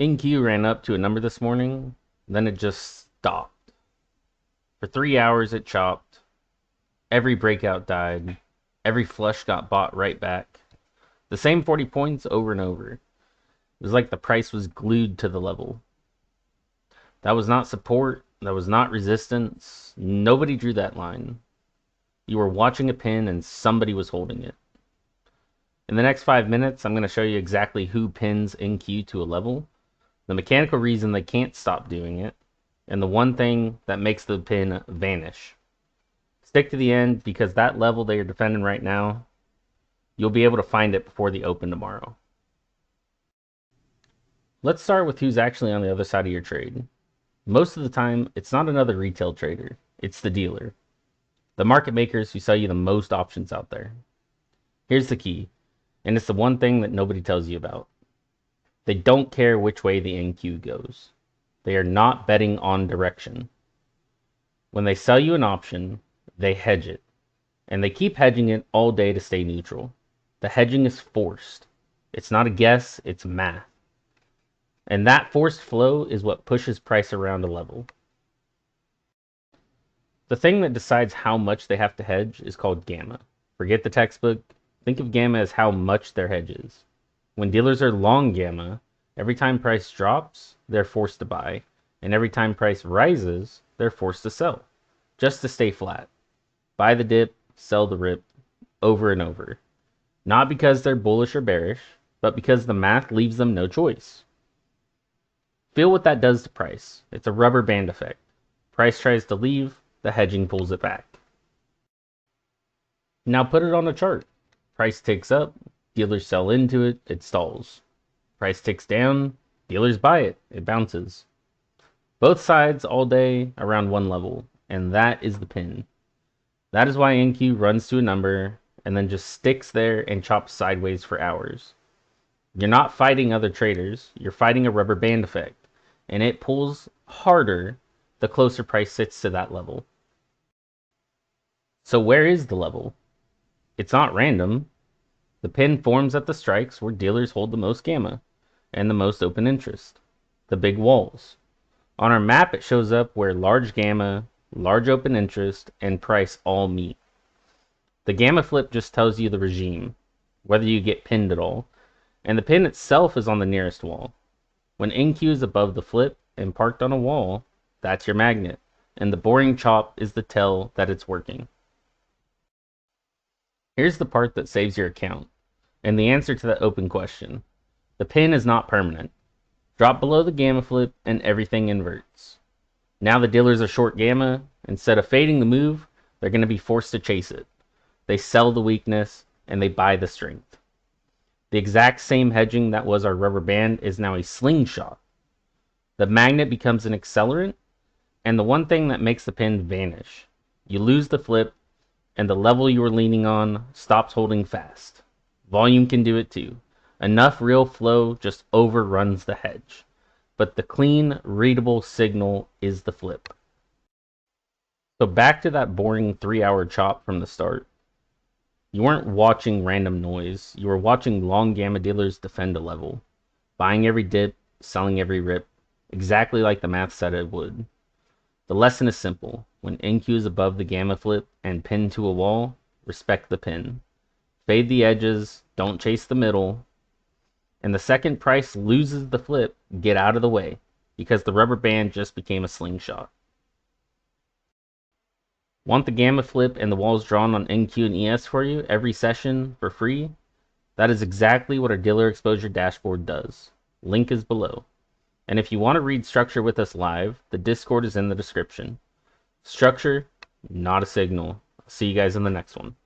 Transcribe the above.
NQ ran up to a number this morning, then it just stopped. For 3 hours it chopped. Every breakout died. Every flush got bought right back. The same 40 points over and over. It was like the price was glued to the level. That was not support. That was not resistance. Nobody drew that line. You were watching a pin and somebody was holding it. In the next 5 minutes, I'm going to show you exactly who pins NQ to a level, the mechanical reason they can't stop doing it, and the one thing that makes the pin vanish. Stick to the end because that level they are defending right now, you'll be able to find it before the open tomorrow. Let's start with who's actually on the other side of your trade. Most of the time, it's not another retail trader, it's the dealer. The market makers who sell you the most options out there. Here's the key, and it's the one thing that nobody tells you about. They don't care which way the NQ goes. They are not betting on direction. When they sell you an option, they hedge it. And they keep hedging it all day to stay neutral. The hedging is forced. It's not a guess, it's math. And that forced flow is what pushes price around a level. The thing that decides how much they have to hedge is called gamma. Forget the textbook. Think of gamma as how much their hedge is. When dealers are long gamma, every time price drops, they're forced to buy. And every time price rises, they're forced to sell. Just to stay flat. Buy the dip, sell the rip, over and over. Not because they're bullish or bearish, but because the math leaves them no choice. Feel what that does to price. It's a rubber band effect. Price tries to leave, the hedging pulls it back. Now put it on a chart. Price ticks up, dealers sell into it, it stalls. Price ticks down, dealers buy it, it bounces. Both sides all day around one level, and that is the pin. That is why NQ runs to a number and then just sticks there and chops sideways for hours. You're not fighting other traders, you're fighting a rubber band effect, and it pulls harder the closer price sits to that level. So where is the level? It's not random. The pin forms at the strikes where dealers hold the most gamma and the most open interest, the big walls. On our map, it shows up where large gamma, large open interest, and price all meet. The gamma flip just tells you the regime, whether you get pinned at all, and the pin itself is on the nearest wall. When NQ is above the flip and parked on a wall, that's your magnet, and the boring chop is the tell that it's working. Here's the part that saves your account, and the answer to that open question. The pin is not permanent. Drop below the gamma flip and everything inverts. Now the dealers are short gamma. Instead of fading the move, they're going to be forced to chase it. They sell the weakness and they buy the strength. The exact same hedging that was our rubber band is now a slingshot. The magnet becomes an accelerant, and the one thing that makes the pin vanish. You lose the flip, and the level you were leaning on stops holding fast. Volume can do it too. Enough real flow just overruns the hedge. But the clean, readable signal is the flip. So back to that boring 3-hour chop from the start. You weren't watching random noise. You were watching long gamma dealers defend a level. Buying every dip, selling every rip. Exactly like the math said it would. The lesson is simple. When NQ is above the gamma flip and pinned to a wall, respect the pin. Fade the edges, don't chase the middle. And the second price loses the flip, get out of the way, because the rubber band just became a slingshot. Want the gamma flip and the walls drawn on NQ and ES for you every session for free? That is exactly what our dealer exposure dashboard does. Link is below. And if you want to read structure with us live, the Discord is in the description. Structure, not a signal. I'll see you guys in the next one.